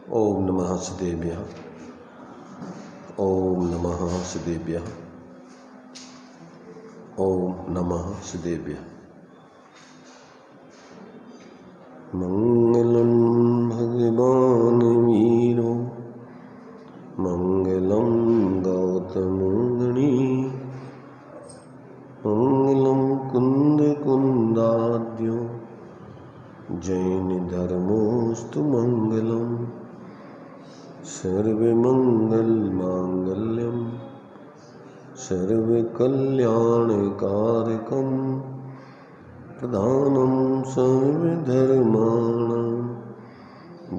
ओम नमः सिद्धेभ्यः। ओम नमः सिद्धेभ्यः। ओम नमः सिद्धेभ्यः। मंगलम भगवान वीरो मंगलम गौतमगुणी मंगलम कुंद कुंदाद्यो जैन धर्मोस्तु मंगलम सर्वमंगल मांगल्यम सर्वकल्याणकारकम प्रधानम सर्वधर्माणां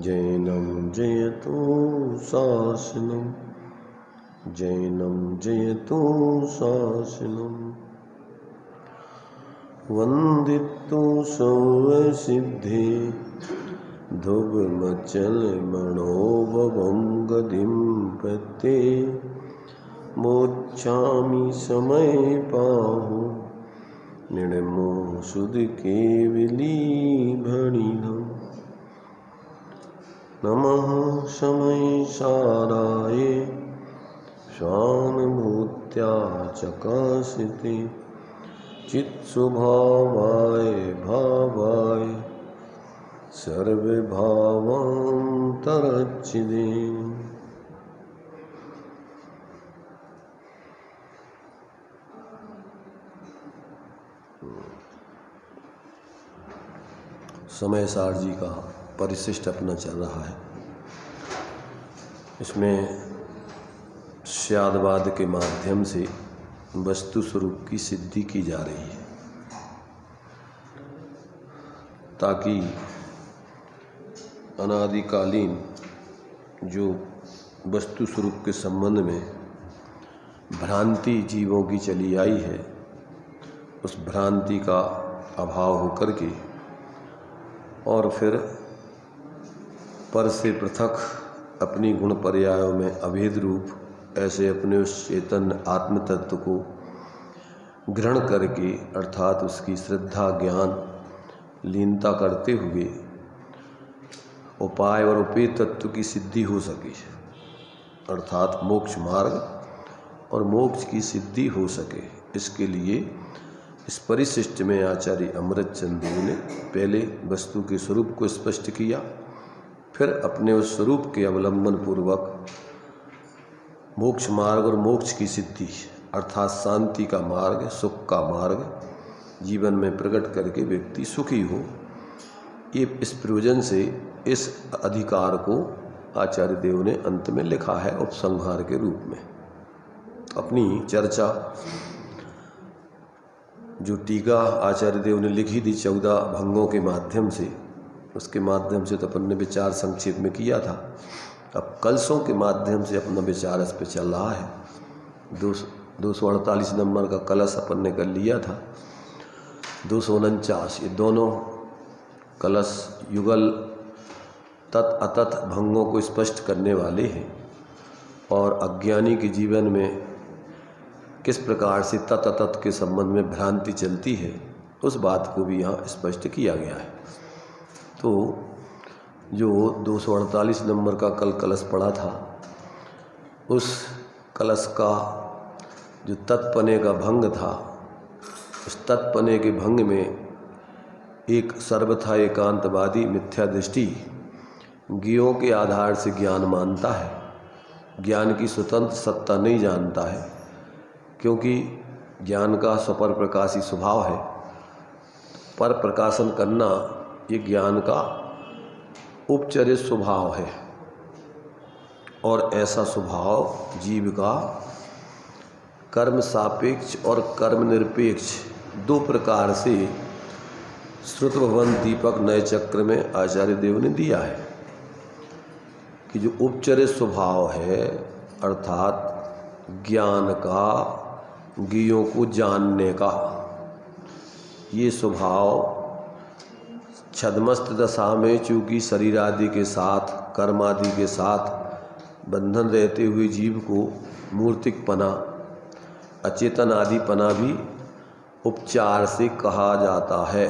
जैनं जयतु शासनं जैनं जयतु शासनं वंदितो सर्वसिद्धे ध्रुवमचलमणोभवं गतिं प्रत्ये मोक्षामि समये पाहु निर्मो सुधकेवलीभणिनम् नमः समये साराय स्वानुभूत्या चकाशिते चित्स्वभावाय भावाय सर्वभावान्तरच्छिदे। समय सार जी का परिशिष्ट अपना चल रहा है। इसमें स्यादवाद के माध्यम से वस्तु स्वरूप की सिद्धि की जा रही है ताकि अनादिकालीन जो वस्तु स्वरूप के संबंध में भ्रांति जीवों की चली आई है, उस भ्रांति का अभाव होकर के और फिर पर से पृथक अपनी गुण पर्यायों में अभेद रूप ऐसे अपने उस चेतन आत्म तत्व को ग्रहण करके अर्थात उसकी श्रद्धा ज्ञान लीनता करते हुए उपाय और उपेय तत्व की सिद्धि हो सके, अर्थात मोक्ष मार्ग और मोक्ष की सिद्धि हो सके। इसके लिए इस परिशिष्ट में आचार्य अमृतचंद देव ने पहले वस्तु के स्वरूप को स्पष्ट किया, फिर अपने उस स्वरूप के अवलंबन पूर्वक मोक्ष मार्ग और मोक्ष की सिद्धि अर्थात शांति का मार्ग, सुख का मार्ग जीवन में प्रकट करके व्यक्ति सुखी हो, ये इस प्रयोजन से इस अधिकार को आचार्य देव ने अंत में लिखा है उपसंहार के रूप में। अपनी चर्चा जो टीका आचार्य देव ने लिखी थी 14 भंगों के माध्यम से, उसके माध्यम से तो अपन ने विचार संक्षेप में किया था। अब कलशों के माध्यम से अपना विचार इस पर चल रहा है। 248 नंबर का कलश अपन ने कर लिया था, 249 ये दोनों कलश युगल तत् अतत् भंगों को स्पष्ट करने वाले हैं और अज्ञानी के जीवन में किस प्रकार से तत् अतत् के संबंध में भ्रांति चलती है, उस बात को भी यहाँ स्पष्ट किया गया है। तो जो 248 नंबर का कल कलश पड़ा था, उस कलश का जो तत्पने का भंग था, उस तत्पने के भंग में एक सर्वथा एकांतवादी मिथ्या दृष्टि ज्ञों के आधार से ज्ञान मानता है, ज्ञान की स्वतंत्र सत्ता नहीं जानता है, क्योंकि ज्ञान का स्वपर प्रकाशी स्वभाव है। पर प्रकाशन करना ये ज्ञान का उपचरित स्वभाव है और ऐसा स्वभाव जीव का कर्म सापेक्ष और कर्म निरपेक्ष दो प्रकार से श्रुत भवन दीपक नए चक्र में आचार्य देव ने दिया है कि जो उपचरित स्वभाव है अर्थात ज्ञान का, ज्ञों को जानने का, ये स्वभाव छद्मस्त दशा में चूँकि शरीर आदि के साथ कर्म आदि के साथ बंधन रहते हुए जीव को मूर्तिकपना, अचेतन आदिपना भी उपचार से कहा जाता है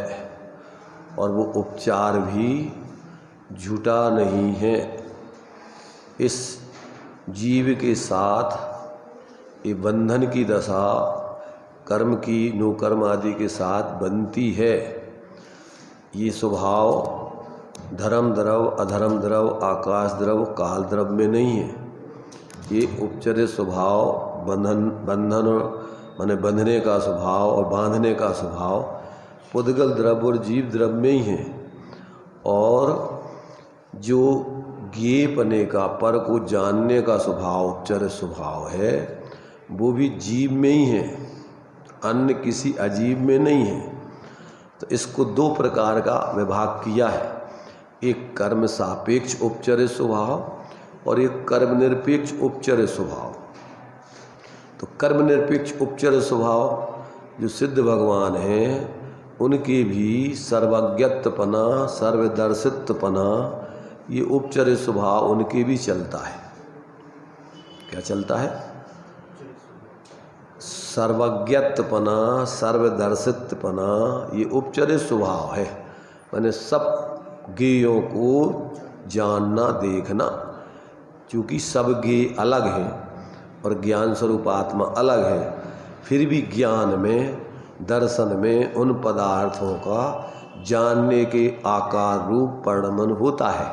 और वो उपचार भी झूठा नहीं है, इस जीव के साथ ये बंधन की दशा कर्म की नो कर्म आदि के साथ बनती है। ये स्वभाव धर्म द्रव, अधर्म द्रव, आकाश द्रव, काल द्रव में नहीं है। ये उपचरित स्वभाव बंधन माने बंधने का स्वभाव और बांधने का स्वभाव पुद्गल द्रव और जीव द्रव में ही है। और जो ज्ञेयपने का, पर को जानने का स्वभाव उपचरित स्वभाव है, वो भी जीव में ही है, अन्य किसी अजीव में नहीं है। तो इसको दो प्रकार का विभाग किया है, एक कर्म सापेक्ष उपचरित स्वभाव और एक कर्म निरपेक्ष उपचरित स्वभाव। तो कर्म निरपेक्ष उपचरित स्वभाव जो सिद्ध भगवान हैं उनके भी सर्वज्ञत्वपना, सर्वदर्शित्वपना, ये उपचरित स्वभाव उनके भी चलता है। क्या चलता है? सर्वज्ञत्वपना, सर्वदर्शित्वपना, ये उपचरित स्वभाव है। माने सब ज्ञेयों को जानना, देखना। चूँकि सब ज्ञेय अलग हैं और ज्ञान स्वरूप आत्मा अलग है, फिर भी ज्ञान में, दर्शन में उन पदार्थों का जानने के आकार रूप परिणमन होता है,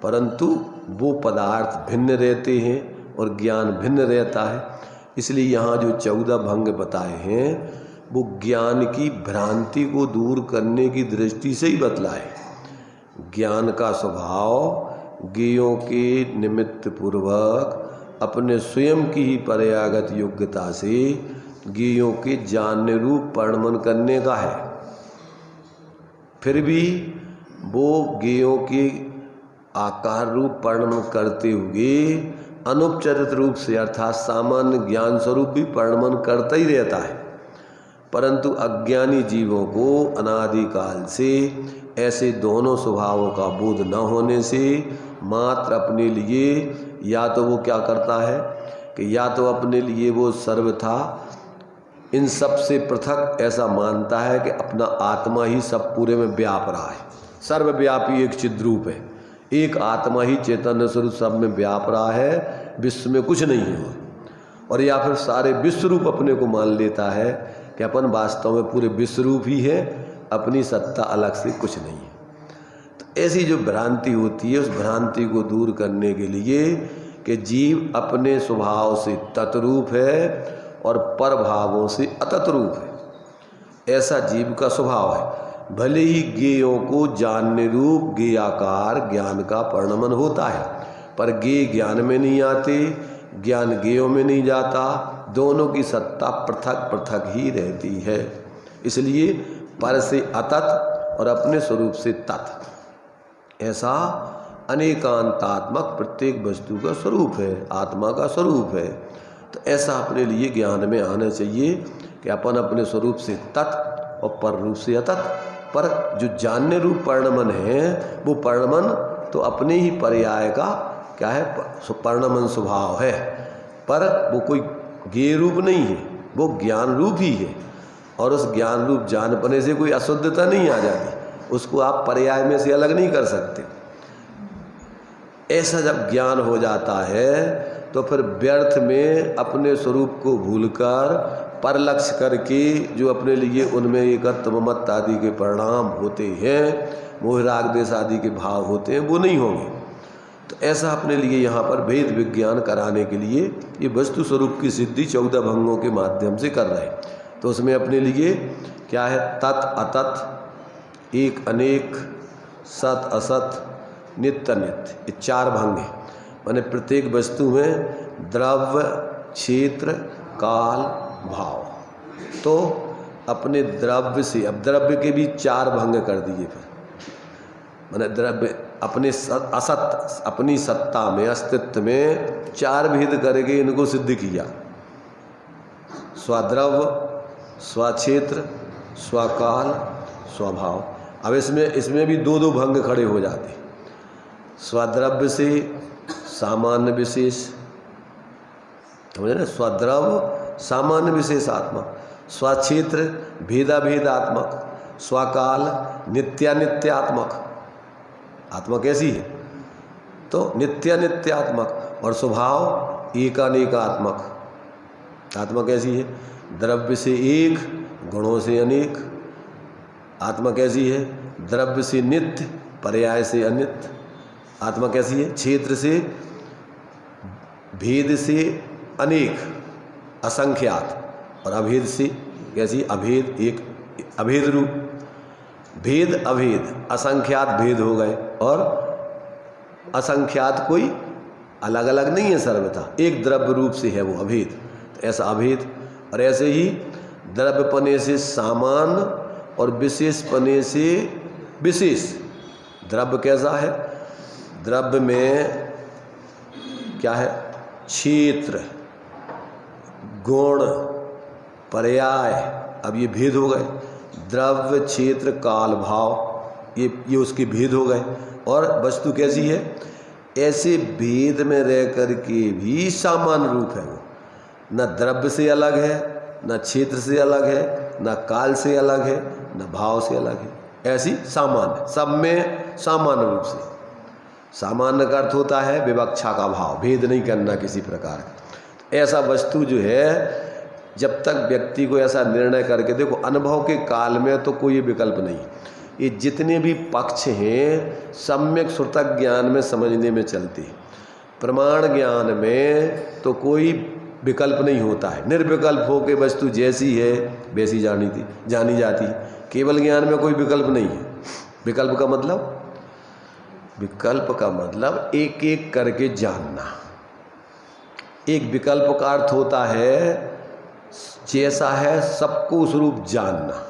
परंतु वो पदार्थ भिन्न रहते हैं और ज्ञान भिन्न रहता है। इसलिए यहाँ जो 14 भंग बताए हैं वो ज्ञान की भ्रांति को दूर करने की दृष्टि से ही बतलाए। ज्ञान का स्वभाव ज्ञेयों के निमित्त पूर्वक अपने स्वयं की ही पर्यागत योग्यता से ज्ञेयों के जानने रूप परिणमन करने का है। फिर भी वो ज्ञेयों के आकार रूप परिणमन करते हुए अनुपचरित रूप से अर्थात सामान्य ज्ञान स्वरूप भी परिणमन करता ही रहता है। परंतु अज्ञानी जीवों को अनादिकाल से ऐसे दोनों स्वभावों का बोध न होने से मात्र अपने लिए या तो वो क्या करता है कि या तो अपने लिए वो सर्वथा इन सब से पृथक ऐसा मानता है कि अपना आत्मा ही सब पूरे में व्याप रहा है। सर्वव्यापी एक चिद्रूप है, एक आत्मा ही चैतन्य स्वरूप सब में व्याप रहा है, विश्व में कुछ नहीं है। और या फिर सारे विश्व रूप अपने को मान लेता है कि अपन वास्तव में पूरे विश्व रूप ही है, अपनी सत्ता अलग से कुछ नहीं है। तो ऐसी जो भ्रांति होती है, उस भ्रांति को दूर करने के लिए कि जीव अपने स्वभाव से तत्रूप है और पर भावों से अततरूप है, ऐसा जीव का स्वभाव है। भले ही ज्ञेयों को जानने रूप ज्ञेयाकार ज्ञान का परिणमन होता है, पर ज्ञेय ज्ञान में नहीं आते, ज्ञान ज्ञेयों में नहीं जाता, दोनों की सत्ता पृथक पृथक ही रहती है। इसलिए पर से अतत और अपने स्वरूप से तत्, ऐसा अनेकांतात्मक प्रत्येक वस्तु का स्वरूप है, आत्मा का स्वरूप है। तो ऐसा अपने लिए ज्ञान में आना चाहिए कि अपन अपने स्वरूप से तत् और पर रूप से अतत्। पर जो जानने रूप परिणमन है वो परिणमन तो अपने ही पर्याय का क्या है, परिणमन स्वभाव है, पर वो कोई ज्ञेय रूप नहीं है, वो ज्ञान रूप ही है। और उस ज्ञान रूप जानपने से कोई अशुद्धता नहीं आ जाती, उसको आप पर्याय में से अलग नहीं कर सकते। ऐसा जब ज्ञान हो जाता है तो फिर व्यर्थ में अपने स्वरूप को भूलकर पर लक्ष्य करके जो अपने लिए उनमें एकत्व ममत्व आदि के परिणाम होते हैं, मोह राग देश आदि के भाव होते हैं, वो नहीं होंगे। तो ऐसा अपने लिए यहाँ पर भेद विज्ञान कराने के लिए ये वस्तु स्वरूप की सिद्धि 14 भंगों के माध्यम से कर रहे हैं। तो उसमें अपने लिए क्या है, तत् अतत्, एक अनेक, सत असत, नित्य अनित्य, ये 4 भंग हैं। माने प्रत्येक वस्तु में द्रव्य, क्षेत्र, काल, भाव। तो अपने द्रव्य से, अब द्रव्य के भी 4 भंग कर दिए। फिर माने द्रव्य अपने असत, अपनी सत्ता में, अस्तित्व में 4 भेद करके इनको सिद्ध किया। स्वद्रव्य, स्वक्षेत्र, स्वकाल, स्वभाव। अब इसमें भी 2-2 भंग खड़े हो जाते। स्वद्रव्य से सामान्य विशेष, समझे ना, स्वद्रव्य सामान्य विशेषात्मक, स्वक्षेत्र भेदाभेदात्मक, स्वकाल नित्यानित्यात्मक। आत्मा कैसी है? तो नित्य नित्यात्मक और स्वभाव एकानेकात्मक। आत्मा कैसी है? द्रव्य से एक, गुणों से अनेक। आत्मा कैसी है? द्रव्य से नित्य, पर्याय से अनित्य। आत्मा कैसी है? क्षेत्र से, भेद से अनेक, असंख्यात, और अभेद से कैसी? अभेद, एक अभेद रूप। भेद अभेद, असंख्यात भेद हो गए, और असंख्यात कोई अलग अलग नहीं है सर्वथा, एक द्रव्य रूप से है वो अभेद। तो ऐसा अभेद। और ऐसे ही द्रव्य पने से सामान्य और विशेष पने से विशेष। द्रव्य कैसा है? द्रव्य में क्या है? क्षेत्र, गुण, पर्याय। अब ये भेद हो गए, द्रव्य, क्षेत्र, काल, भाव, ये उसके भेद हो गए। और वस्तु कैसी है? ऐसे भेद में रह कर के भी सामान्य रूप है वो, न द्रव्य से अलग है, न क्षेत्र से अलग है, न काल से अलग है, न भाव से अलग है। ऐसी सामान्य, सब में सामान्य रूप से। सामान्य का अर्थ होता है विवक्षा का भाव, भेद नहीं करना किसी प्रकार का। ऐसा वस्तु जो है, जब तक व्यक्ति को ऐसा निर्णय करके देखो, अनुभव के काल में तो कोई विकल्प नहीं। ये जितने भी पक्ष हैं सम्यक श्रुतक ज्ञान में समझने में चलते हैं। प्रमाण ज्ञान में तो कोई विकल्प नहीं होता है, निर्विकल्प हो के वस्तु जैसी है वैसी जानी जाती है। केवल ज्ञान में कोई विकल्प नहीं है। विकल्प का मतलब? विकल्प का मतलब एक एक करके जानना। एक विकल्प का अर्थ होता है जैसा है सबको उस रूप जानना।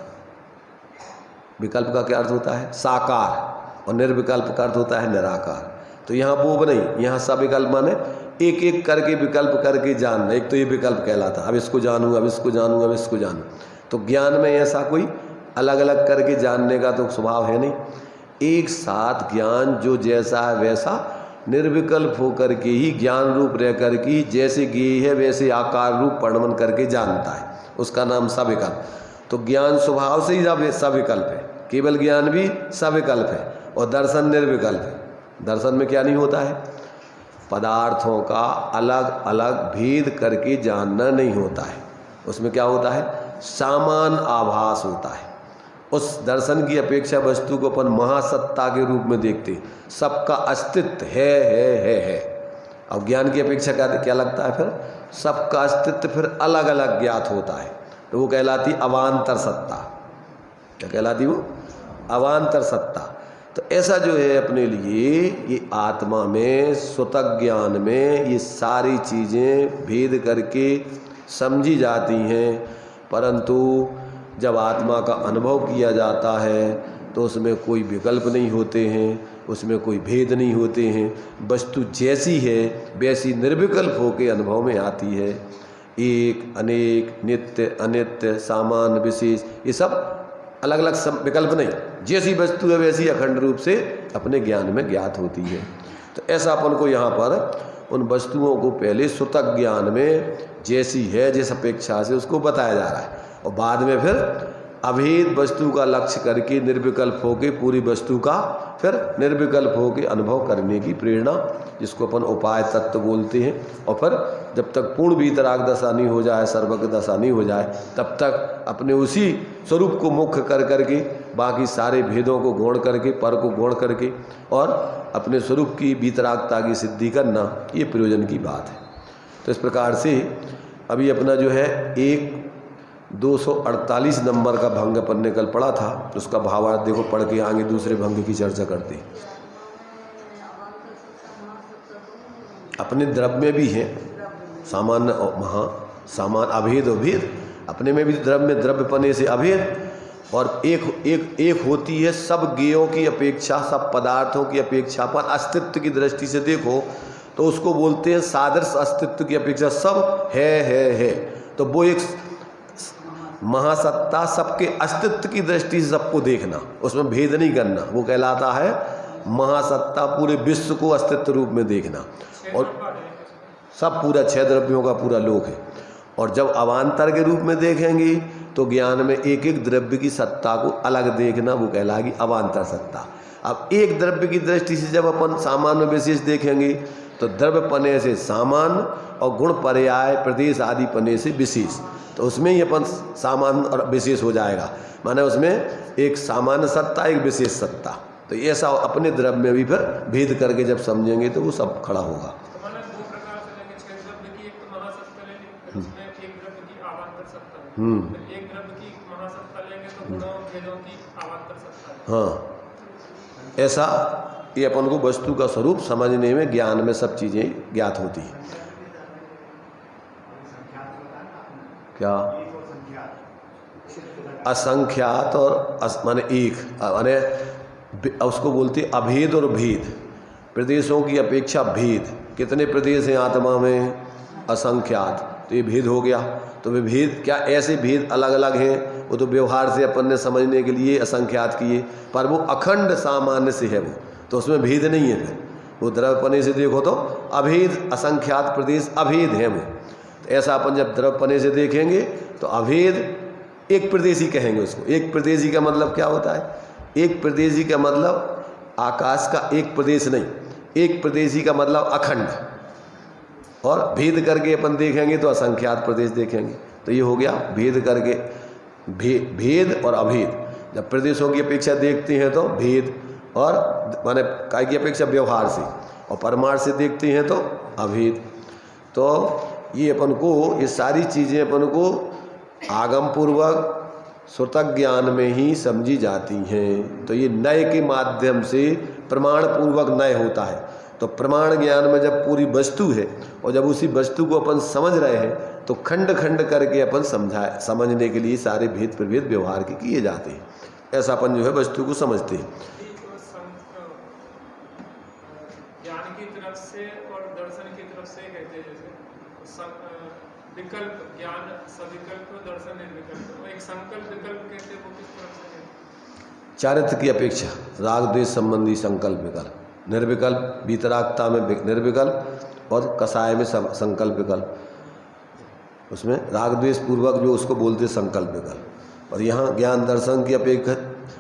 विकल्प का क्या अर्थ होता है? साकार। और निर्विकल्प का अर्थ होता है निराकार। तो यहाँ वो नहीं, यहाँ सविकल्प माने एक एक करके विकल्प करके जानना। एक तो ये विकल्प कहलाता, अब इसको जानूँ, अब इसको जानूँ, अब इसको जानूँ। तो ज्ञान में ऐसा कोई अलग अलग करके जानने का तो स्वभाव है नहीं। एक साथ ज्ञान जो जैसा है वैसा निर्विकल्प होकर के ही, ज्ञान रूप रह कर के जैसे ज्ञेय है वैसे आकार रूप वर्णन करके जानता है, उसका नाम सविकल्प। तो ज्ञान स्वभाव से ही सविकल्प है, केवल ज्ञान भी सविकल्प है। और दर्शन निर्विकल्प है। दर्शन में क्या नहीं होता है? पदार्थों का अलग अलग भेद करके जानना नहीं होता है। उसमें क्या होता है? सामान आभास होता है। उस दर्शन की अपेक्षा वस्तु को अपन महासत्ता के रूप में देखते, सबका अस्तित्व है। अब ज्ञान की अपेक्षा क्या लगता है? फिर सबका अस्तित्व फिर अलग अलग ज्ञात होता है, तो वो कहलाती अवान्तर सत्ता। क्या कहलाती वो? अवान्तर सत्ता। तो ऐसा जो है अपने लिए ये आत्मा में, स्वतः ज्ञान में ये सारी चीज़ें भेद करके समझी जाती हैं। परंतु जब आत्मा का अनुभव किया जाता है तो उसमें कोई विकल्प नहीं होते हैं, उसमें कोई भेद नहीं होते हैं। वस्तु जैसी है वैसी निर्विकल्प होकर अनुभव में आती है। एक, अनेक, नित्य, अनित्य, सामान्य, विशेष, ये सब अलग अलग विकल्प नहीं, जैसी वस्तु है वैसी अखंड रूप से अपने ज्ञान में ज्ञात होती है। तो ऐसा अपन को यहाँ पर उन वस्तुओं को पहले श्रुतक ज्ञान में जैसी है जिस अपेक्षा से उसको बताया जा रहा है, और बाद में फिर अभेद वस्तु का लक्ष्य करके निर्विकल्प होके पूरी वस्तु का फिर निर्विकल्प होके अनुभव करने की प्रेरणा, जिसको अपन उपाय तत्व बोलते हैं। और फिर जब तक पूर्ण वीतराग दशा नहीं हो जाए, सर्वज्ञ दशा नहीं हो जाए, तब तक अपने उसी स्वरूप को मुख्य कर करके बाकी सारे भेदों को गौण करके, पर को गौण करके और अपने स्वरूप की वीतरागता की सिद्धि करना, ये प्रयोजन की बात है। तो इस प्रकार से अभी अपना जो है 248 नंबर का भंग अपन ने कल पढ़ा था, उसका भावार्थ देखो पढ़ के आगे दूसरे भंग की चर्चा करते हैं। अपने द्रव्य में भी है सामान्य और सामान्य, अभेद और भेद। अपने में भी द्रव्य में द्रव्यपने से अभेद, और एक होती है सब ज्ञेयों की अपेक्षा, सब पदार्थों की अपेक्षा पर अस्तित्व की दृष्टि से देखो तो उसको बोलते हैं सादृश अस्तित्व की अपेक्षा सब है। तो वो एक महासत्ता सबके अस्तित्व की दृष्टि से सबको देखना, उसमें भेद नहीं करना, वो कहलाता है महासत्ता। पूरे विश्व को अस्तित्व रूप में देखना, और सब पूरा 6 द्रव्यों का पूरा लोक है। और जब अवान्तर के रूप में देखेंगे तो ज्ञान में एक एक द्रव्य की सत्ता को अलग देखना, वो कहलाएगी अवान्तर सत्ता। अब एक द्रव्य की दृष्टि से जब अपन सामान्य विशेष देखेंगे तो द्रव्य पने से सामान्य और गुण पर्याय प्रदेश आदि पने से विशेष, तो उसमें ही अपन सामान्य और विशेष हो जाएगा। माने उसमें एक सामान्य सत्ता एक विशेष सत्ता, तो ऐसा अपने द्रव्य में भी फिर भेद करके जब समझेंगे तो वो सब खड़ा होगा। हाँ, ऐसा ये अपन को वस्तु का स्वरूप समझने में ज्ञान में सब चीजें ज्ञात होती हैं। क्या असंख्यात और माने एक, माने उसको बोलते अभेद और भेद, प्रदेशों की अपेक्षा भेद। कितने प्रदेश हैं आत्मा में? असंख्यात, तो ये भेद हो गया। तो वे भेद क्या ऐसे भेद अलग अलग हैं? वो तो व्यवहार से अपन ने समझने के लिए असंख्यात किए, पर वो अखंड सामान्य से है वो, तो उसमें भेद नहीं है। फिर वो द्रव्यपने से देखो तो अभेद, असंख्यात प्रदेश अभेद है वो। तो ऐसा अपन जब द्रव्यपने से देखेंगे तो अभेद एक प्रदेशी कहेंगे उसको। एक प्रदेशी का मतलब क्या होता है? एक प्रदेशी का मतलब आकाश का एक प्रदेश नहीं, एक प्रदेशी का मतलब अखंड, और भेद करके अपन देखेंगे तो असंख्यात प्रदेश देखेंगे। तो ये हो गया भेद करके, भेद और अभेद। जब प्रदेशों की अपेक्षा देखते हैं तो भेद, और माने काय की अपेक्षा व्यवहार से, और परमार्थ से देखते हैं तो अभेद। तो ये अपन को ये सारी चीज़ें अपन को आगम पूर्वक श्रुतक ज्ञान में ही समझी जाती हैं। तो ये नय के माध्यम से प्रमाण पूर्वक नय होता है। तो प्रमाण ज्ञान में जब पूरी वस्तु है और जब उसी वस्तु को अपन समझ रहे हैं तो खंड खंड करके अपन समझने के लिए सारे भेद प्रभेद व्यवहार के किए जाते हैं। ऐसा अपन जो है वस्तु को समझते हैं। ज्ञान की तरफ से और दर्शन की तरफ से कहते हैं, जैसे विकल्प ज्ञान सविकल्प दर्शन निर्विकल्प, एक संकल्प विकल्प कहते हैं, वो किस तरफ से है? चारित्र की अपेक्षा राग द्वेष संबंधी संकल्प विकल्प, निर्विकल्प वीतरागता में निर्विकल्प और कसाय में संकल्प विकल्प, उसमें राग द्वेष पूर्वक जो उसको बोलते संकल्प विकल्प। और यहाँ ज्ञान दर्शन की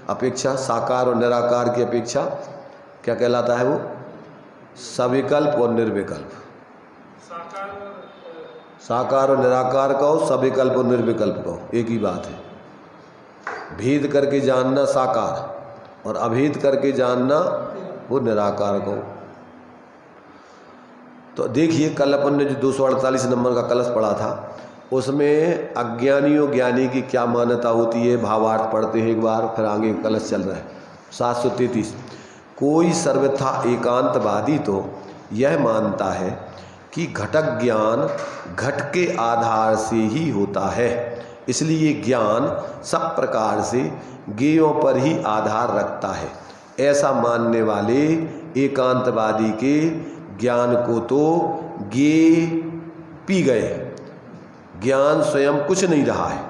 अपेक्षा साकार और निराकार की अपेक्षा क्या कहलाता है? वो सविकल्प और निर्विकल्प। साकार और निराकार कहो, सविकल्प और निर्विकल्प कहो, एक ही बात है। भेद करके जानना साकार और अभेद करके जानना वो निराकार को। तो देखिए कल अपन ने जो 248 नंबर का कलश पढ़ा था उसमें अज्ञानी और ज्ञानी की क्या मान्यता होती है, भावार्थ पढ़ते हैं एक बार, फिर आगे कलश चल रहा है। 733 कोई सर्वथा एकांतवादी तो यह मानता है कि घटक ज्ञान घट के आधार से ही होता है, इसलिए ज्ञान सब प्रकार से ज्ञेयों पर ही आधार रखता है। ऐसा मानने वाले एकांतवादी के ज्ञान को तो ज्ञेय पी गए, ज्ञान स्वयं कुछ नहीं रहा है,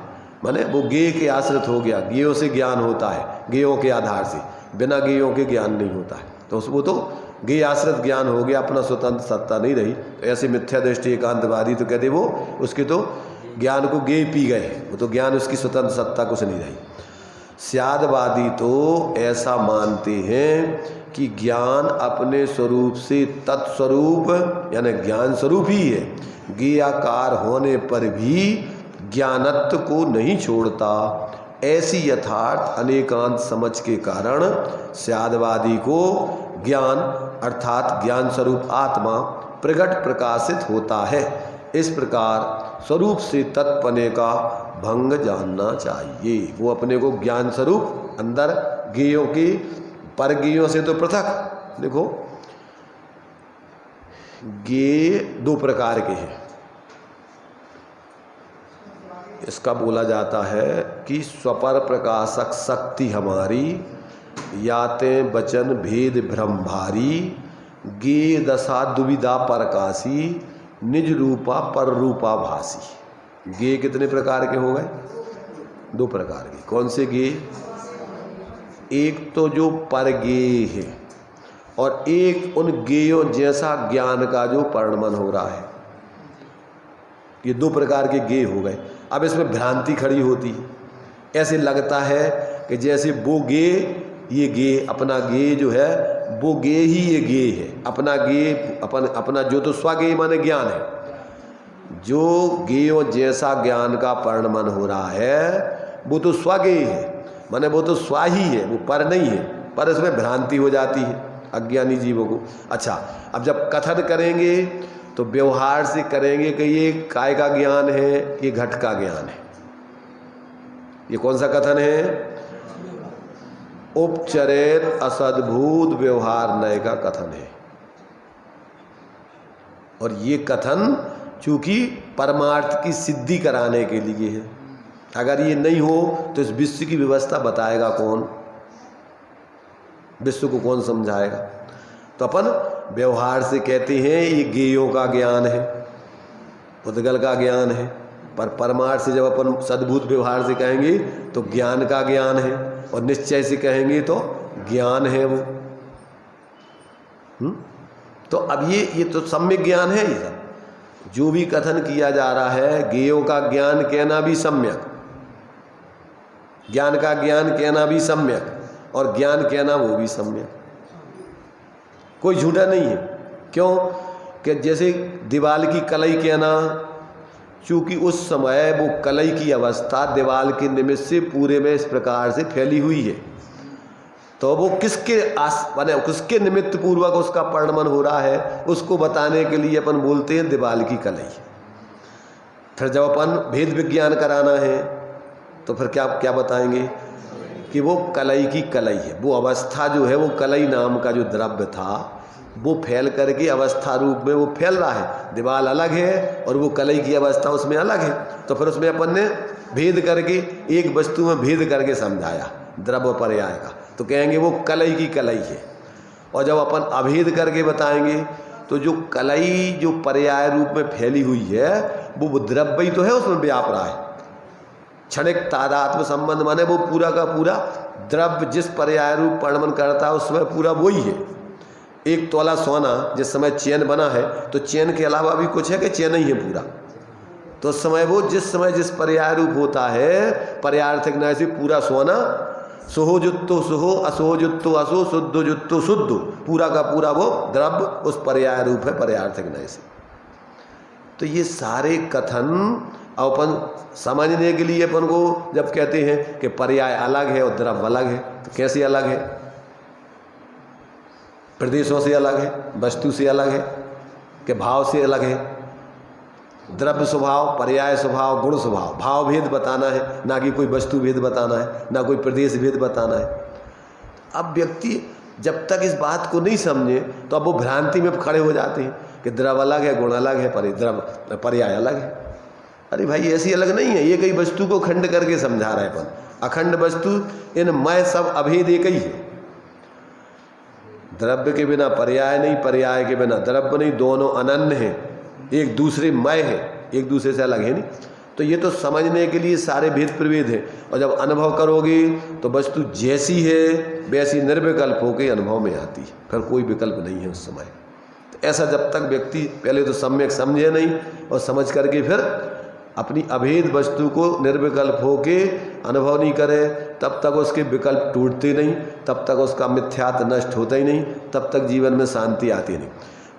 माने वो ज्ञेय के आश्रित हो गया। ज्ञेयों से ज्ञान होता है, ज्ञेयों के आधार से, बिना ज्ञेयों के ज्ञान नहीं होता है। तो वो तो ज्ञेय आश्रित ज्ञान हो गया, अपना स्वतंत्र सत्ता नहीं रही। तो ऐसे मिथ्या दृष्टि एकांतवादी तो कहते वो उसके तो ज्ञान को ज्ञेय पी गए, वो तो ज्ञान उसकी स्वतंत्र सत्ता कुछ नहीं रही। स्यादवादी तो ऐसा मानते हैं कि ज्ञान अपने स्वरूप से तत्स्वरूप यानी ज्ञान स्वरूप ही है, ज्ञेयाकार होने पर भी ज्ञानत्व को नहीं छोड़ता। ऐसी यथार्थ अनेकांत समझ के कारण स्यादवादी को ज्ञान अर्थात ज्ञान स्वरूप आत्मा प्रकट प्रकाशित होता है। इस प्रकार स्वरूप से तत्पने का भंग जानना चाहिए। वो अपने को ज्ञान स्वरूप अंदर ज्ञेयों की पर ज्ञेयों से तो पृथक। देखो ज्ञेय दो प्रकार के हैं। इसका बोला जाता है कि स्वपर प्रकाशक शक्ति हमारी, याते वचन भेद भ्रम भारी, ज्ञेय दशा दुविधा प्रकाशी, निज रूपा पर रूपा भासी। ज्ञेय कितने प्रकार के हो गए? दो प्रकार के। कौन से ज्ञेय? एक तो जो पर ज्ञेय है और एक उन ज्ञेयों जैसा ज्ञान का जो परिणमन हो रहा है। ये दो प्रकार के ज्ञेय हो गए। अब इसमें भ्रांति खड़ी होती है, ऐसे लगता है कि जैसे वो ज्ञेय ये गे, अपना गे जो है वो गे ही ये गे है, अपना गे अपना जो तो स्वगे माने ज्ञान है, जो गेयों जैसा ज्ञान का परिणमन हो रहा है वो तो स्वगे है, माने वो तो स्वा ही है, वो पर नहीं है, पर इसमें भ्रांति हो जाती है अज्ञानी जीवों को। अच्छा, अब जब कथन करेंगे तो व्यवहार से करेंगे कि ये काय का ज्ञान है, ये घट का ज्ञान है। ये कौन सा कथन है? उपचरित असद्भुत व्यवहार नय का कथन है। और ये कथन चूंकि परमार्थ की सिद्धि कराने के लिए है। अगर ये नहीं हो तो इस विश्व की व्यवस्था बताएगा कौन? विश्व को कौन समझाएगा? तो अपन व्यवहार से कहते हैं ये गेयों का ज्ञान है, पुद्गल का ज्ञान है, पर परमार्थ से जब अपन सद्भुत व्यवहार से कहेंगे तो ज्ञान का ज्ञान है, और निश्चय से कहेंगे तो ज्ञान है वो। तो अब ये तो सम्यक ज्ञान है। ये सब जो भी कथन किया जा रहा है, गेयों का ज्ञान कहना भी सम्यक, ज्ञान का ज्ञान कहना भी सम्यक, और ज्ञान कहना वो भी सम्यक, कोई झूठा नहीं है। क्यों कि जैसे दीवाल की कलई कहना, चूंकि उस समय वो कलई की अवस्था दीवाल के निमित्त से पूरे में इस प्रकार से फैली हुई है, तो वो किसके किसके निमित्त पूर्वक उसका परिणमन हो रहा है, उसको बताने के लिए अपन बोलते हैं दीवाल की कलई। फिर जब अपन भेद विज्ञान कराना है तो फिर क्या बताएंगे कि वो कलई की कलई है, वो अवस्था जो है, वो कलई नाम का जो द्रव्य था वो फैल करके अवस्था रूप में वो फैल रहा है। दीवाल अलग है और वो कलई की अवस्था उसमें अलग है। तो फिर उसमें अपन ने भेद करके, एक वस्तु में भेद करके समझाया द्रव्य पर्याय का, तो कहेंगे वो कलई की कलई है। और जब अपन अभेद करके बताएंगे तो जो कलई जो पर्याय रूप में फैली हुई है वो द्रव्य ही तो है, उसमें व्याप रहा है। क्षणिक तादात्म्य संबंध माने वो पूरा का पूरा द्रव्य जिस पर्याय रूप परिणमन करता है उसमें पूरा वही है। एक तोला सोना जिस समय चैन बना है तो चैन के अलावा भी कुछ है कि चैन ही है पूरा, तो उस समय वो जिस समय जिस पर्याय रूप होता है, पर्यार्थक न्याय से पूरा सोना सोहो जुत्तो सोहो, असोहो जुत्तो असो, शुद्ध जुत्तो शुद्ध, पूरा का पूरा वो द्रव्य उस पर्याय रूप है पर्यार्थक न्याय से। तो ये सारे कथन अपन समझने के लिए अपन को जब कहते हैं कि पर्याय अलग है और द्रव्य अलग है, तो कैसे अलग है? प्रदेशों से अलग है, वस्तु से अलग है, कि भाव से अलग है। द्रव्य स्वभाव, पर्याय स्वभाव, गुण स्वभाव, भाव भेद बताना है, ना कि कोई वस्तु भेद बताना है, ना कोई प्रदेश भेद बताना है। अब व्यक्ति जब तक इस बात को नहीं समझे तो अब वो भ्रांति में खड़े हो जाते हैं कि द्रव्य अलग है, गुण अलग है, द्रव्य पर्याय अलग है। अरे भाई ऐसी अलग नहीं है, ये कई वस्तु को खंड करके समझा रहे अपन। अखंड वस्तु इन मैं सब अभेद एक ही है। द्रव्य के बिना पर्याय नहीं, पर्याय के बिना द्रव्य नहीं, दोनों अनन्य हैं, एक दूसरे मय है, एक दूसरे से अलग है नहीं। तो ये तो समझने के लिए सारे भेद प्रभेद हैं। और जब अनुभव करोगे तो वस्तु जैसी है वैसी निर्विकल्प होकर अनुभव में आती है, फिर कोई विकल्प नहीं है उस समय। तो ऐसा जब तक व्यक्ति पहले तो सम्यक समझे नहीं और समझ करके फिर अपनी अभेद वस्तु को निर्विकल्प होके अनुभव नहीं करे, तब तक उसके विकल्प टूटते नहीं, तब तक उसका मिथ्यात्व नष्ट होता ही नहीं, तब तक जीवन में शांति आती नहीं।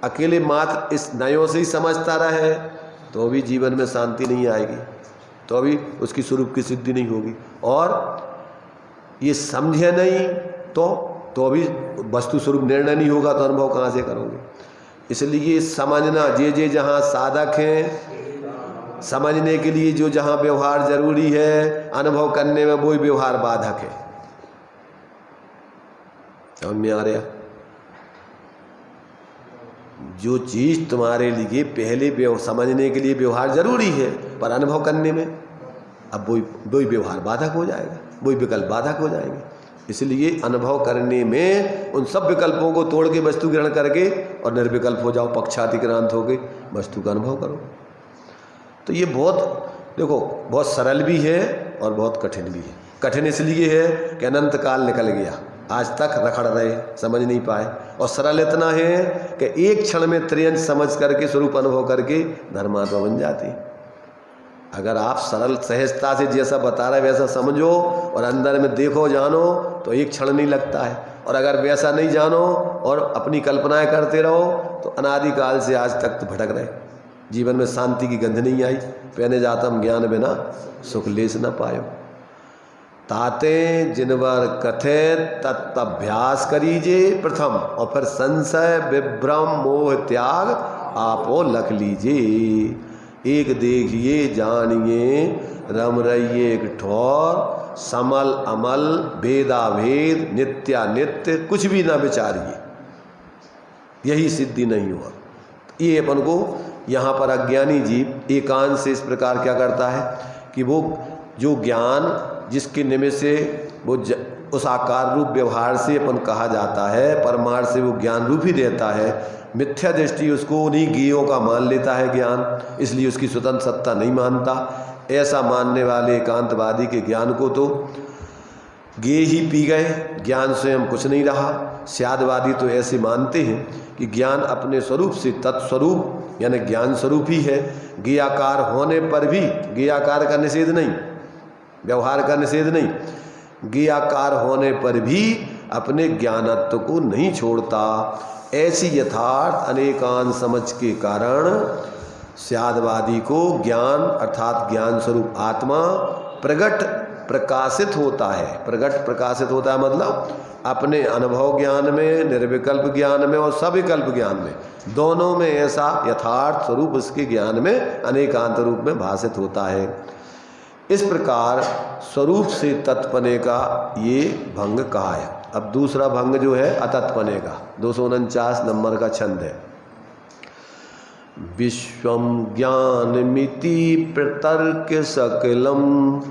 अकेले मात्र इस नयों से ही समझता रहे तो भी जीवन में शांति नहीं आएगी, तो अभी उसकी स्वरूप की सिद्धि नहीं होगी। और ये समझे नहीं तो अभी वस्तु स्वरूप निर्णय नहीं होगा, तो अनुभव कहाँ से करोगे? इसलिए समझना जे जहाँ साधक हैं, समझने के लिए जो जहाँ व्यवहार जरूरी है, अनुभव करने में वही व्यवहार बाधक है। समझ में आ रहा? जो चीज तुम्हारे लिए पहले समझने के लिए व्यवहार जरूरी है, पर अनुभव करने में अब वही व्यवहार बाधक हो जाएगा, वही विकल्प बाधक हो जाएंगे। इसलिए अनुभव करने में उन सब विकल्पों को तोड़ के वस्तु ग्रहण करके और निर्विकल्प हो जाओ, पक्षातिक्रांत होके वस्तु का अनुभव करो। तो ये बहुत सरल भी है और बहुत कठिन भी है। कठिन इसलिए है कि अनंत काल निकल गया, आज तक रखड़ रहे, समझ नहीं पाए। और सरल इतना है कि एक क्षण में त्रियंश समझ करके स्वरूप अनुभव करके धर्मात्मा बन जाती। अगर आप सरल सहजता से जैसा बता रहे वैसा समझो और अंदर में देखो जानो तो एक क्षण नहीं लगता है, और अगर वैसा नहीं जानो और अपनी कल्पनाएं करते रहो तो अनादिकाल से आज तक तो भटक रहे, जीवन में शांति की गंध नहीं आई। पहने जातम ज्ञान बिना सुख लेस न पायो। ताते जिनवर कथे तत्अभ्यास करीजे प्रथम, और फिर संशय विभ्रम मोह त्याग आपो लख लीजिए। एक देखिए जानिए रम रहिए एक ठौर, समल अमल भेदा भेद नित्यानित्य कुछ भी ना विचारिए, यही सिद्धि नहीं हुआ। ये अपन को यहाँ पर अज्ञानी जीव एकांत से इस प्रकार क्या करता है कि वो जो ज्ञान जिसके निमित्त से वो उस आकार रूप व्यवहार से अपन कहा जाता है, परमार्थ से वो ज्ञान रूप ही देता है, मिथ्या दृष्टि उसको उन्हीं ज्ञेयों का मान लेता है ज्ञान, इसलिए उसकी स्वतंत्र सत्ता नहीं मानता। ऐसा मानने वाले एकांतवादी के ज्ञान को तो गे ही पी गए, ज्ञान स्वयं कुछ नहीं रहा। स्यादवादी तो ऐसे मानते हैं कि ज्ञान अपने स्वरूप से तत्स्वरूप यानी ज्ञान स्वरूप ही है, ज्ञेयाकार होने पर भी, ज्ञेयाकार का निषेध नहीं, व्यवहार का निषेध नहीं, ज्ञेयाकार होने पर भी अपने ज्ञानत्व को नहीं छोड़ता। ऐसी यथार्थ अनेकांत समझ के कारण स्यादवादी को ज्ञान अर्थात ज्ञान स्वरूप आत्मा प्रगट प्रकाशित होता है। प्रगट प्रकाशित होता है मतलब अपने अनुभव ज्ञान में, निर्विकल्प ज्ञान में और सविकल्प ज्ञान में, दोनों में ऐसा यथार्थ स्वरूप उसके ज्ञान में अनेकांत रूप में भाषित होता है। इस प्रकार स्वरूप से तत्पने का ये भंग कहा है। अब दूसरा भंग जो है अतत्पने का 249 नंबर का छंद है। विश्वम ज्ञानमिति प्रतर्क सकलम,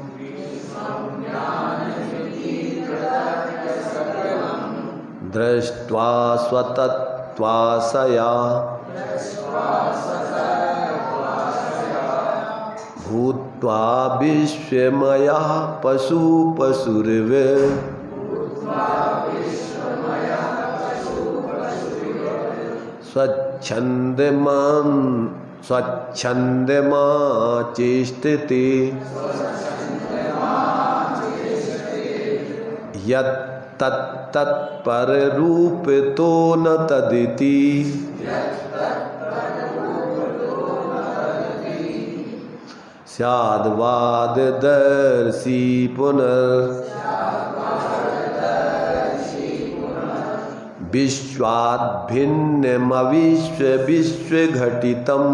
दृष्ट्वा स्वतत्वासया भूत्वा विश्वमया पशु पशुर्वे, स्वच्छंदमा चेष्टते यत्तत्पर रूप तो न तदिति, स्याद्वाद दर्शी पुनर् विश्वाद् भिन्नमविश्व विश्व घटितम्,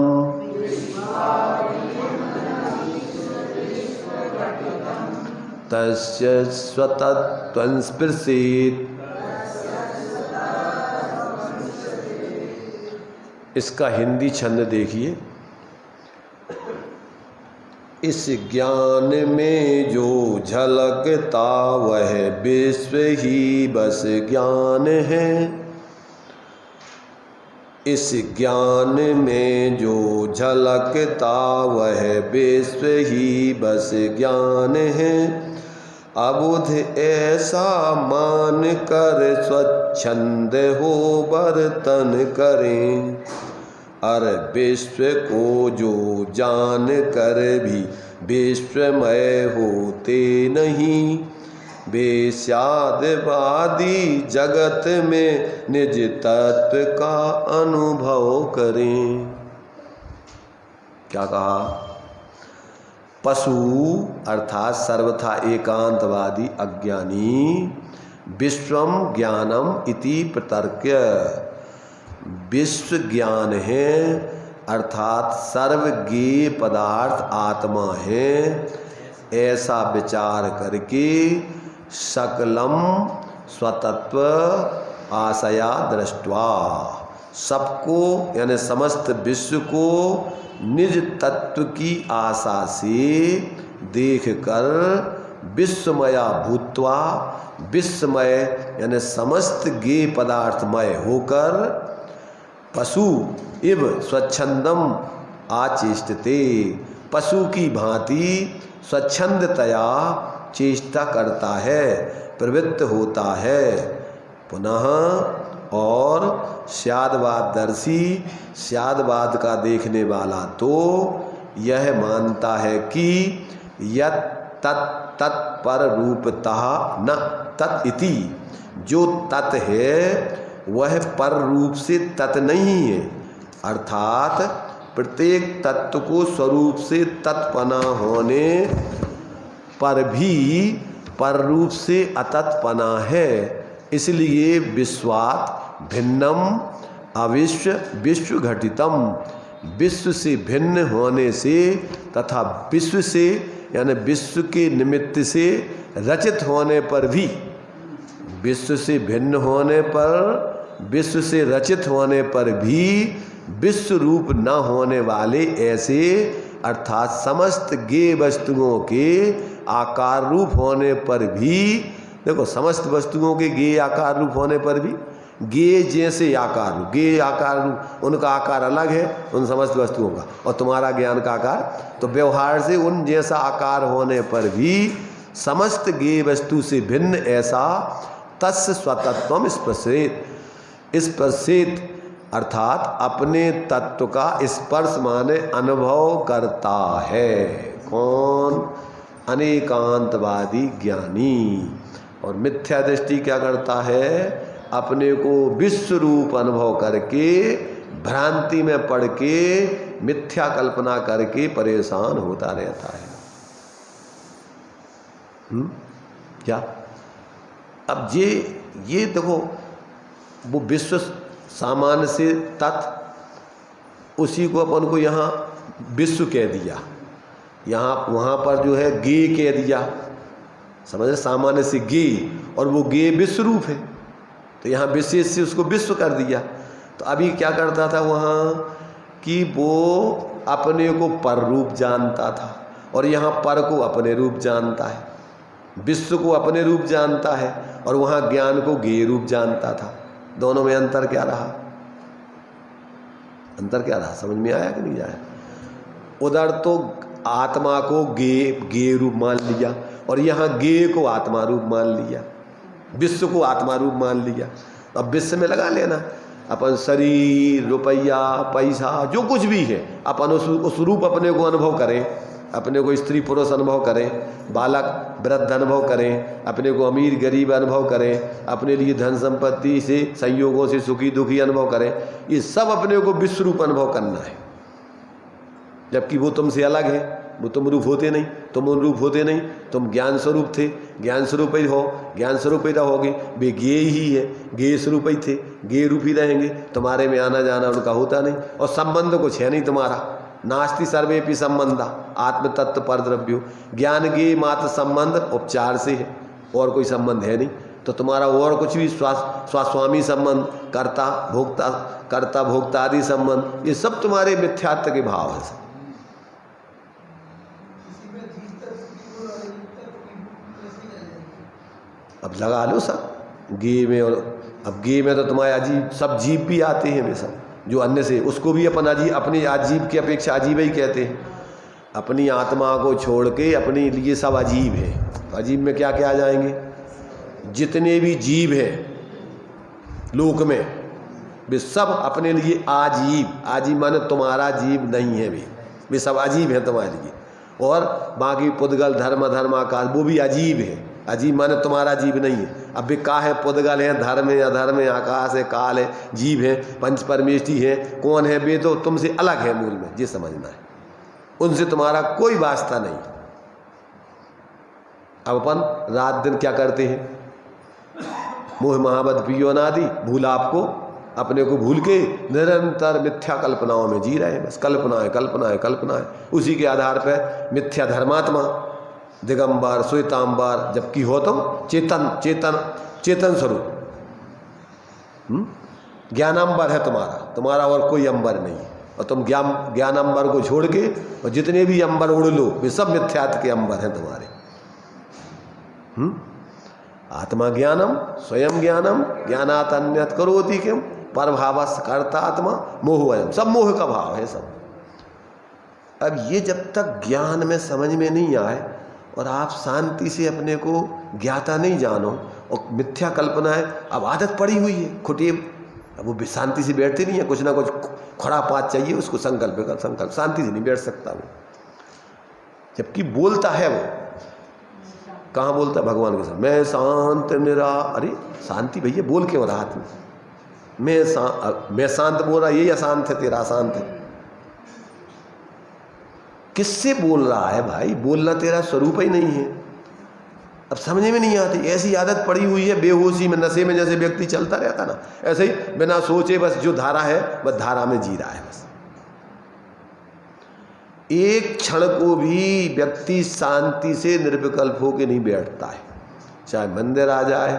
तस्य स्वतत्वं स्पृशेत्। इसका हिंदी छंद देखिए। इस ज्ञान में जो झलकता वह विश्व ही बस ज्ञान है। इस ज्ञान में जो झलकता वह विश्व ही बस ज्ञान है। अबुध ऐसा मान कर स्वच्छंद हो बर्तन करें, अर विश्व को जो जान कर भी विश्वमय होते नहीं। बेस्यादवादी जगत में निज तत्व का अनुभव करें। क्या कहा? पशु अर्थात सर्वथा एकांतवादी अज्ञानी विश्वम ज्ञानम इति प्रतर्क्य, विश्व ज्ञान है अर्थात सर्वज्ञेय पदार्थ आत्मा है, ऐसा विचार करके सकलम स्वतत्व आशया दृष्ट्वा, सबको यानी समस्त विश्व को निज तत्व की आशा से देखकर विश्वमया भूत्वा, विश्वमय यानी समस्त ज्ञेय पदार्थमय होकर पशु इव स्वच्छंदम आचेष्टते, पशु की भांति स्वच्छंदतया चेष्टा करता है, प्रवृत्त होता है। पुनः और स्यादवादर्शी, स्यादवाद का देखने वाला तो यह मानता है कि यत् तत् तत्पर रूपतः न तत् इति, जो तत् है वह पर रूप से तत् नहीं है, अर्थात प्रत्येक तत्व को स्वरूप से तत्पना होने पर भी पर रूप से अतत्पना है। इसलिए विश्वात् भिन्नम अविश्व विश्व घटितम, विश्व से भिन्न होने से तथा विश्व से यानी विश्व के निमित्त से रचित होने पर भी, विश्व से भिन्न होने पर, विश्व से रचित होने पर भी विश्व रूप न होने वाले ऐसे, अर्थात समस्त ज्ञेय वस्तुओं के आकार रूप होने पर भी, देखो समस्त वस्तुओं के ज्ञेय आकार रूप होने पर भी, ज्ञेय जैसे आकार रूप, ज्ञेय आकार रूप उनका आकार अलग है उन समस्त वस्तुओं का, और तुम्हारा ज्ञान का आकार, तो व्यवहार से उन जैसा आकार होने पर भी समस्त ज्ञेय वस्तु से भिन्न ऐसा तस्य स्वतत्वम स्पर्शेत, स्पर्शेत अर्थात अपने तत्व का स्पर्श माने अनुभव करता है। कौन? अनेकांतवादी ज्ञानी। और मिथ्या दृष्टि क्या करता है? अपने को विश्व रूप अनुभव करके भ्रांति में पड़ के मिथ्या कल्पना करके परेशान होता रहता है। क्या? अब ये देखो, वो विश्व सामान्य से तत्, उसी को अपन को यहाँ विश्व कह दिया, यहाँ वहाँ पर जो है गे कह दिया, समझ रहे? सामान्य से गे, और वो गे विश्व रूप है, तो यहाँ विशेष से उसको विश्व कर दिया। तो अभी क्या करता था वहाँ कि वो अपने को पर रूप जानता था, और यहाँ पर को अपने रूप जानता है, विश्व को अपने रूप जानता है, और वहाँ ज्ञान को गे रूप जानता था। दोनों में अंतर क्या रहा? अंतर क्या रहा? समझ में आया कि नहीं आया? उधर तो आत्मा को गे रूप मान लिया, और यहाँ गे को आत्मा रूप मान लिया, विश्व को आत्मा रूप मान लिया। अब विश्व में लगा लेना, अपन शरीर, रुपया, पैसा, जो कुछ भी है, अपन उस रूप अपने को अनुभव करें, अपने को स्त्री पुरुष अनुभव करें, बालक वृद्ध अनुभव करें, अपने को अमीर गरीब अनुभव करें, अपने लिए धन संपत्ति से संयोगों से सुखी दुखी अनुभव करें, ये सब अपने को विश्व रूप अनुभव करना है। जबकि वो तुमसे अलग है, वो तुम रूप होते नहीं, तुम उन रूप होते नहीं, तुम ज्ञान स्वरूप थे, ज्ञान स्वरूप ही हो, ज्ञान स्वरूप ही रहोगे, वे ज्ञेय ही है, ज्ञेय स्वरूप ही थे, ज्ञेय रूप ही रहेंगे, तुम्हारे में आना जाना उनका होता नहीं, और संबंध कुछ है नहीं तुम्हारा। नास्ति सर्वेपि संबंधा आत्म तत्व पर द्रव्यो, ज्ञान ज्ञेय मात्र संबंध उपचार से है, और कोई संबंध है नहीं। तो तुम्हारा और कुछ भी स्वास्वामी संबंध, कर्ता भोक्ता आदि संबंध, ये सब तुम्हारे मिथ्यात्व के भाव है। अब लगा लो सब गे में, और अब गे में तो तुम्हारे अजीब सब जीव भी आते हैं, वे सब जो अन्य से, उसको भी अपन अजीब, अपनी अजीब की अपेक्षा अजीब ही कहते हैं। अपनी आत्मा को छोड़ के अपने लिए सब अजीब है। तो अजीब में क्या क्या आ जाएंगे? जितने भी जीव हैं लोक में, वे सब अपने लिए आजीब, आजीब माने तुम्हारा जीव नहीं है, वे सब अजीब हैं तुम्हारे लिए। और बाकी पुद्गल धर्म धर्माकाश वो भी अजीब है, अजीब माने तुम्हारा जीव नहीं है। अब भी का है? पुद्गल है, धर्म है, अधर्म है, आकाश है, काल है, जीव है, पंच परमेष्टि है, कौन है? वे तो तुमसे अलग है मूल में, ये समझना है, उनसे तुम्हारा कोई वास्ता नहीं। अब अपन रात दिन क्या करते हैं? मोह महाबत पियो नादि, भूल आपको, अपने को भूल के निरंतर मिथ्या कल्पनाओं में जी रहे हैं, बस कल्पना है, कल्पना है, कल्पना है। उसी के आधार पर मिथ्या धर्मात्मा, दिगंबर, श्वेतांबर, जबकि हो तुम चेतन चेतन चेतन स्वरूप, ज्ञानांबर है तुम्हारा और कोई अंबर नहीं। और तुम ज्ञान अंबर को छोड़ के और जितने भी अंबर उड़ लो, वे सब मिथ्यात्व के अंबर हैं तुम्हारे। आत्मा ज्ञानम स्वयं ज्ञानम ज्ञानात् अन्यत् करोति किम परभावस् कर्ता आत्मा मोहवयम, सब मोह का भाव है सब। अब ये जब तक ज्ञान में समझ में नहीं आए और आप शांति से अपने को ज्ञाता नहीं जानो, और मिथ्या कल्पना है, अब आदत पड़ी हुई है खुटी, अब वो शांति से बैठते नहीं है, कुछ ना कुछ खड़ा पात चाहिए उसको, संकल्प शांति से नहीं बैठ सकता वो। जबकि बोलता है वो, कहाँ बोलता है? भगवान के साथ, मैं शांत निरा। अरे शांति भैया बोल के हो रहा आदमी, मैं शांत बोल रहा, ये अशांत है, तेरा अशांत है। किससे बोल रहा है भाई? बोलना तेरा स्वरूप ही नहीं है। अब समझ में नहीं आती, ऐसी आदत पड़ी हुई है, बेहोशी में, नशे में जैसे व्यक्ति चलता रहता ना, ऐसे ही बिना सोचे बस जो धारा है बस धारा में जी रहा है। बस एक क्षण को भी व्यक्ति शांति से निर्विकल्प होकर नहीं बैठता है, चाहे मंदिर आ जाए,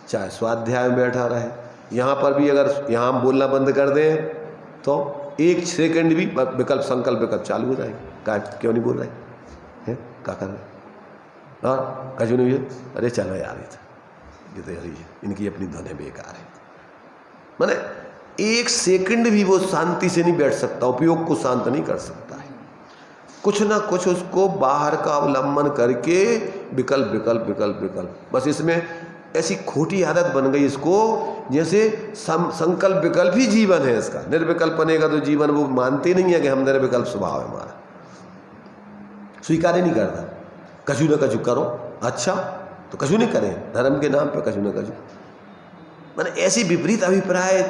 चाहे स्वाध्याय में बैठा रहे। यहाँ पर भी अगर यहाँ हम बोलना बंद कर दें तो एक सेकंड भी विकल्प संकल्प विकल्प चालू हो जाएगा। क्यों नहीं बोल रहे हैं? क्या कर रहे? हाँ कजू नहीं है, अरे चलो यार ये तो यार इनकी अपनी धुनें बेकार है। माने एक सेकंड भी वो शांति से नहीं बैठ सकता, उपयोग को शांत नहीं कर सकता है। कुछ ना कुछ उसको बाहर का अवलंबन करके विकल्प विकल्प विकल्प विकल्प, बस इसमें ऐसी खोटी आदत बन गई इसको, जैसे संकल्प विकल्प ही जीवन है इसका। निर्विकल्प बनेगा तो जीवन वो मानते नहीं है कि हम निर्विकल्प स्वभाव है हमारा, स्वीकार ही नहीं करता। कछु न कछु करो, अच्छा तो कछु नहीं करें, धर्म के नाम पे कछु न कछु। मैंने ऐसी विपरीत अभिप्राय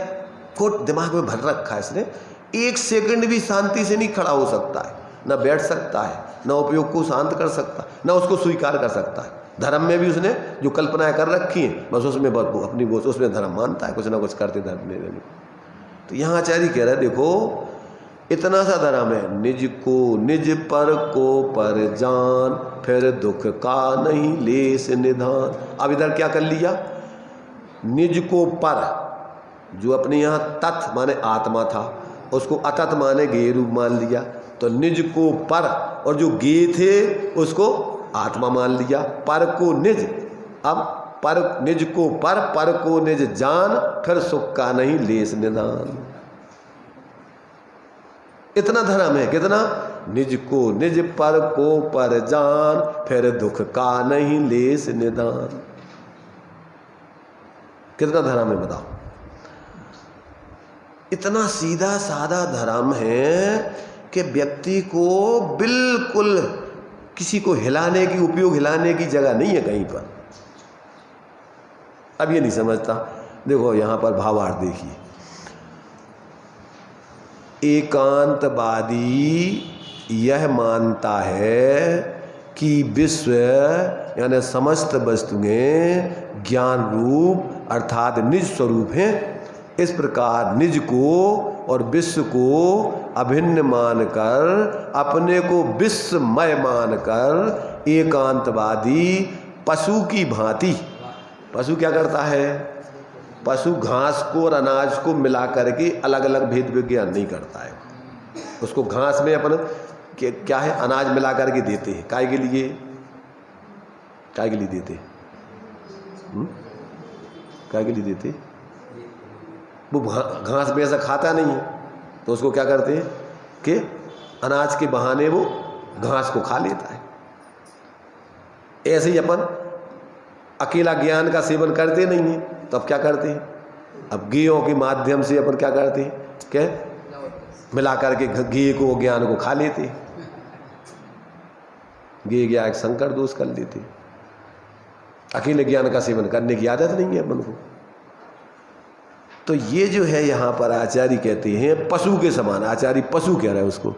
को दिमाग में भर रखा है इसने। एक सेकंड भी शांति से नहीं खड़ा हो सकता है, न बैठ सकता है, न उपयोग को शांत कर सकता, न उसको स्वीकार कर सकता है। धर्म में भी उसने जो कल्पनाएं कर रखी हैं बस उसमें अपनी उसमें धर्म मानता है, कुछ ना कुछ करते धर्म में। तो यहाँ आचार्य कह रहे हैं देखो इतना सा धर्म है, निज को निज पर को पर जान, फिर दुख का नहीं लेस निधान। अब इधर क्या कर लिया? निज को पर, जो अपने यहाँ तत् माने आत्मा था उसको अतत माने गे रूप मान लिया, तो निज को पर और जो गे थे उसको आत्मा मान लिया। पर को निज, अब पर निज को पर को निज जान, फिर सुख का नहीं लेस निदान। इतना धर्म है, कितना? निज को निज पर को पर जान, फिर दुख का नहीं लेस निदान। कितना धर्म है बताओ? इतना सीधा साधा धर्म है कि व्यक्ति को बिल्कुल किसी को हिलाने की, उपयोग हिलाने की जगह नहीं है कहीं पर। अब ये नहीं समझता। देखो यहाँ पर भावार्थ देखिए, एकांतवादी यह मानता है कि विश्व यानी समस्त वस्तुएं ज्ञान रूप अर्थात निज स्वरूप हैं। इस प्रकार निज को और विश्व को अभिन्न मानकर, अपने को विश्वमय मानकर एकांतवादी पशु की भांति, पशु क्या करता है? पशु घास को और अनाज को मिला करके अलग अलग भेद विज्ञान नहीं करता है। उसको घास में अपन क्या है, अनाज मिला करके देते हैं। काय के लिए? काय के लिए देते हैं? काय के लिए देते? वो घास में ऐसा खाता नहीं है तो उसको क्या करते हैं कि अनाज के बहाने वो घास को खा लेता है। ऐसे ही अपन अकेला ज्ञान का सेवन करते नहीं है तो अब क्या करते हैं? अब गेयों के माध्यम से अपन क्या करते हैं? क्या मिला करके गे को ज्ञान को खा लेते हैं। गे ज्ञान संकर दोष कर लेते। अकेले ज्ञान का सेवन करने की आदत नहीं है अपन को। तो ये जो है यहाँ पर आचार्य कहते हैं पशु के समान। आचार्य पशु कह रहा है उसको।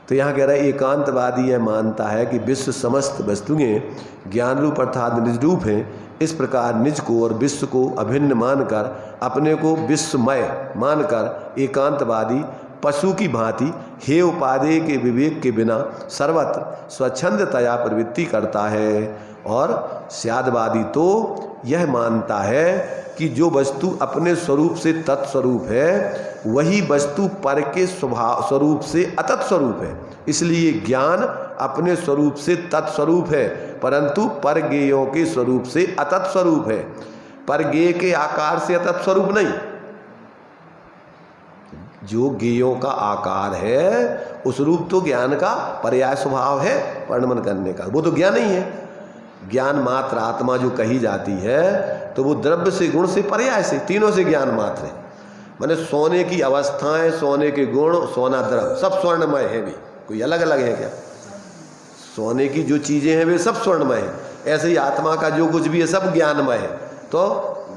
तो यहाँ कह रहा है एकांतवादी यह मानता है कि विश्व समस्त वस्तुएं ज्ञान रूप अर्थात निज रूप हैं। इस प्रकार निज को और विश्व को अभिन्न मानकर, अपने को विश्वमय मानकर एकांतवादी पशु की भांति हे उपादेय के विवेक के बिना सर्वत्र स्वच्छंदतया प्रवृत्ति करता है। और स्यादवादी तो यह मानता है कि जो वस्तु अपने स्वरूप से तत्स्वरूप है वही वस्तु पर के स्वभाव स्वरूप से अतत् स्वरूप है। इसलिए ज्ञान अपने स्वरूप से तत्स्वरूप है परंतु परगेयों के स्वरूप से अतत् स्वरूप है। परगेय के आकार से अतत् स्वरूप नहीं। जो गेयों का आकार है उस रूप तो ज्ञान का पर्याय स्वभाव है वर्णन करने का, वो तो ज्ञान नहीं है। ज्ञान मात्र आत्मा जो कही जाती है तो वो द्रव्य से गुण से पर्याय से तीनों से ज्ञान मात्र है। माने सोने की अवस्थाएं, सोने के गुण, सोना द्रव्य सब स्वर्णमय है भी, कोई अलग अलग है क्या? सोने की जो चीज़ें हैं वे सब स्वर्णमय है, ऐसे ही आत्मा का जो कुछ भी है सब ज्ञानमय है। तो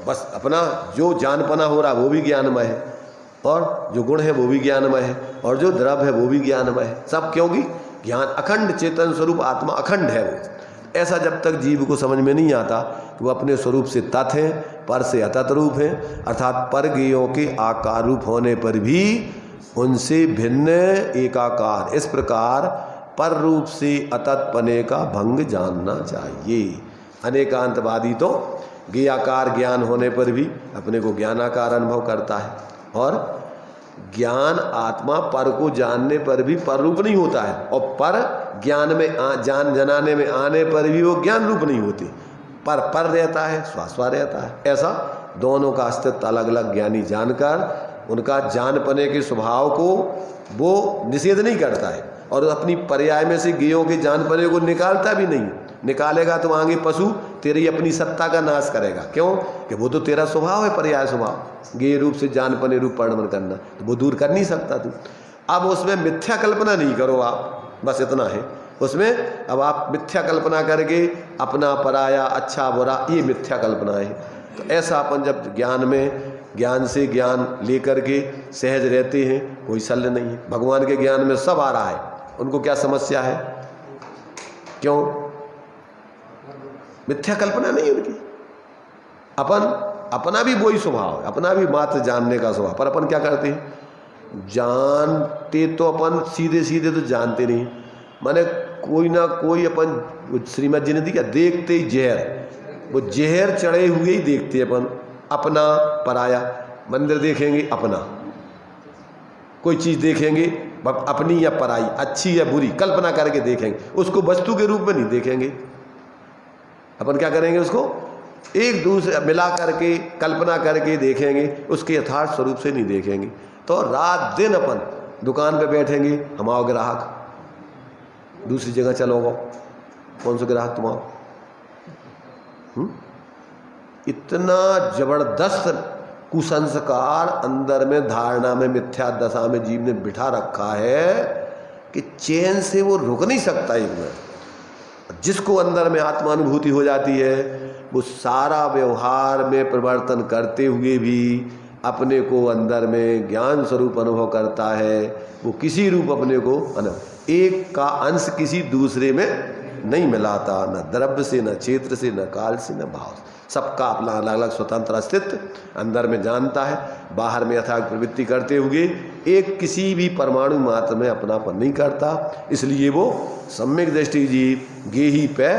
बस अपना जो जानपना हो रहा है वो भी ज्ञानमय है, और जो गुण है वो भी ज्ञानमय है, और जो द्रव्य है वो भी ज्ञानमय है। सब क्योंकि ज्ञान अखंड चेतन स्वरूप आत्मा अखंड है वो। ऐसा जब तक जीव को समझ में नहीं आता कि वो अपने स्वरूप से तत् है, पर से अतत रूप है, अर्थात पर गेयों के आकार रूप होने पर भी उनसे भिन्न एकाकार, इस प्रकार पर रूप से अतत पने का भंग जानना चाहिए। अनेकांतवादी तो गेयाकार ज्ञान होने पर भी अपने को ज्ञानाकार अनुभव करता है, और ज्ञान आत्मा पर को जानने पर भी पर रूप नहीं होता है, और पर ज्ञान में जान जनाने में आने पर भी वो ज्ञान रूप नहीं होती, पर रहता है, स्वा रहता है। ऐसा दोनों का अस्तित्व अलग अलग ज्ञानी जानकर उनका जानपने के स्वभाव को वो निषेध नहीं करता है, और अपनी पर्याय में से गेयों के जानपने को निकालता भी नहीं। निकालेगा तो आगे पशु तेरी अपनी सत्ता का नाश करेगा। क्यों? कि वो तो तेरा स्वभाव है, पर्याय स्वभाव, गेय रूप से जानपने रूप परिणमन करना, तो वो दूर कर नहीं सकता तू। अब उसमें मिथ्या कल्पना नहीं करो आप, बस इतना है उसमें। अब आप मिथ्या कल्पना करके अपना पराया अच्छा बुरा, ये मिथ्या कल्पना है। तो ऐसा अपन जब ज्ञान में ज्ञान से ज्ञान लेकर के सहज रहते हैं, कोई शल्य नहीं है। भगवान के ज्ञान में सब आ रहा है, उनको क्या समस्या है? क्यों? मिथ्या कल्पना नहीं उनकी। अपना भी वही स्वभाव है, अपना भी मात्र जानने का स्वभाव, पर अपन क्या करते हैं? जानते तो अपन सीधे सीधे तो जानते नहीं, माने कोई ना कोई अपन, श्रीमद जी ने दिया देखते ही जहर, वो जहर चढ़े हुए ही देखते अपन, अपना पराया। मंदिर देखेंगे अपना, कोई चीज़ देखेंगे अपनी या पराई, अच्छी या बुरी, कल्पना करके देखेंगे, उसको वस्तु के रूप में नहीं देखेंगे। अपन क्या करेंगे? उसको एक दूसरे मिला करके कल्पना करके देखेंगे, उसके यथार्थ स्वरूप से नहीं देखेंगे। तो रात दिन अपन दुकान पे बैठेंगे, हम आओ ग्राहक, दूसरी जगह चलोगे, कौन सा ग्राहक तुम आओ? इतना जबरदस्त कुसंस्कार अंदर में, धारणा में, मिथ्या दशा में जीव ने बिठा रखा है कि चैन से वो रुक नहीं सकता एक मिनट। जिसको अंदर में आत्मानुभूति हो जाती है, वो सारा व्यवहार में परिवर्तन करते हुए भी अपने को अंदर में ज्ञान स्वरूप अनुभव करता है। वो किसी रूप अपने को एक का अंश किसी दूसरे में नहीं मिलाता, न द्रव्य से, न क्षेत्र से, न काल से, न भाव से। सबका अपना अलग अलग स्वतंत्र अस्तित्व अंदर में जानता है, बाहर में यथार्थ प्रवृत्ति करते हुए एक किसी भी परमाणु मात्र में अपनापन नहीं करता। इसलिए वो सम्यक दृष्टि जी गेही पे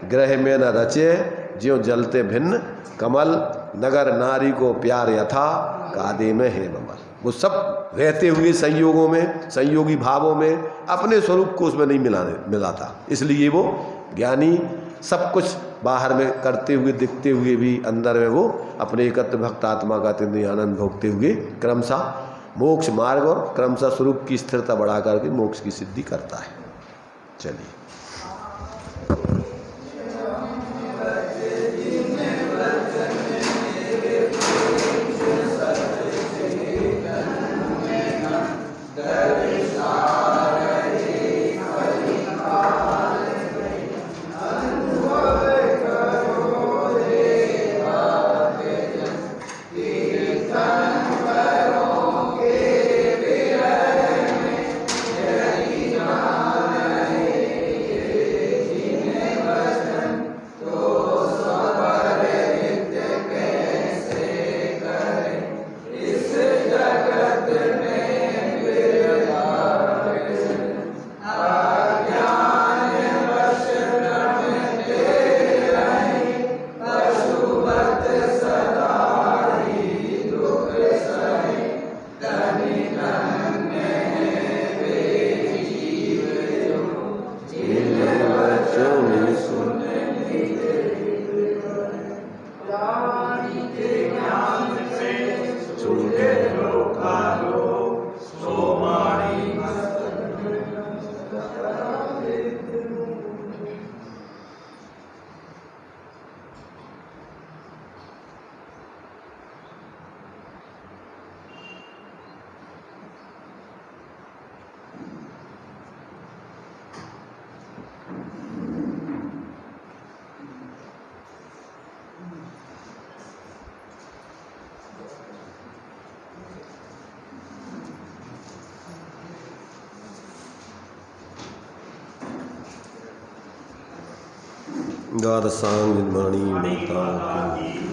ग्रह में न रचे, ज्यों जलते भिन्न कमल, नगर नारी को प्यार यथा कादे में है बमल। वो सब रहते हुए संयोगों में, संयोगी भावों में अपने स्वरूप को उसमें नहीं मिलाता। इसलिए वो ज्ञानी सब कुछ बाहर में करते हुए, दिखते हुए भी अंदर में वो अपने एकत्र भक्त आत्मा का तिन्नी आनंद भोगते हुए क्रमशः मोक्ष मार्ग और क्रमशः स्वरूप की स्थिरता बढ़ा करके मोक्ष की सिद्धि करता है। चलिए, द्वादशांग निर्माणी माता की